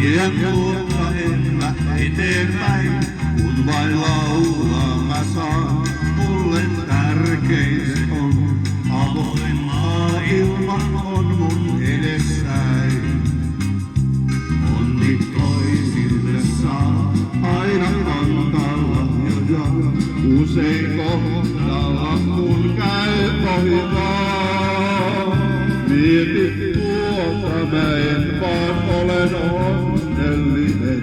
Vien tuolla eteenpäin, kun vain laulaa mä saan. Mulle tärkein se on, avoin maailma on mun edessäin. Onni toisille saa aina antaa lahjoja, usein kohdalla kun käy toivaa. Mieti tuolta mä en vaan olen onnellinen,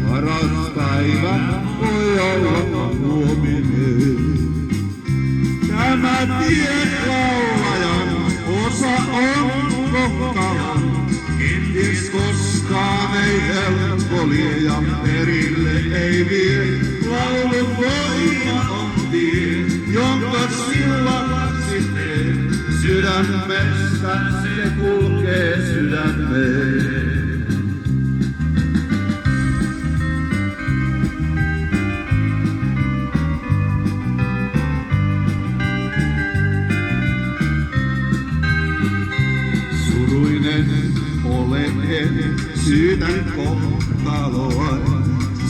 paras päivä voi olla huominen. Tämä tie laulajan osa on kohtalon, kenties koskaan ei helppo lie ja perille ei vie. Laulun voima on tie, jonka sillan sitten sydämestä se kulkee sydämeen. Olen syytän kohtaloa,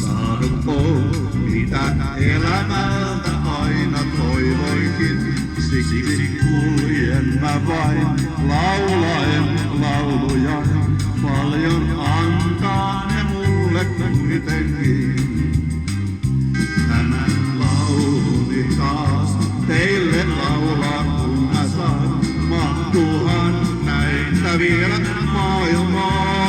saanut on mitä elämältä aina toivoinkin. Siksi kuljen mä vain laulaen lauluja, paljon antaa ne mulle kuitenkin. Tämän lauluni taas teille laulaa kun mä saan, mahtuuhan näitä vielä maailmaan.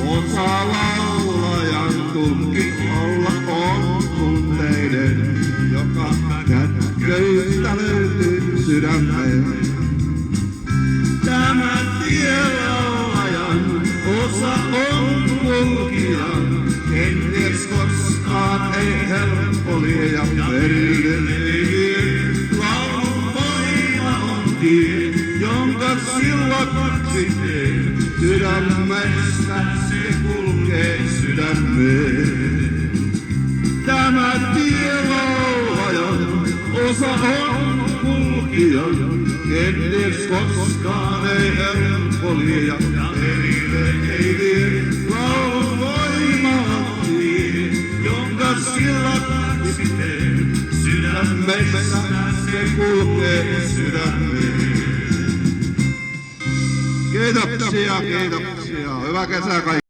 Osa laulajan tunki olla on tunteiden, joka kätköistä löytyy sydämeen. Tämä tie laulajan osa on kulkijan, kenties koskaan ei helppo lie ja perille ei vie. Laulun voima on tie, jonka silloin sitten sydämestä se kulkee sydämeen. Tämä tie laulajan osa on kulkijan, kenties koskaan ei helppo lie ja perille ei vie. Laulun voima on tie, jonka silloin sitten sydämestä se kulkee sydämeen. Kiitoksia, kiitoksia. Hyvää kesää kaikille.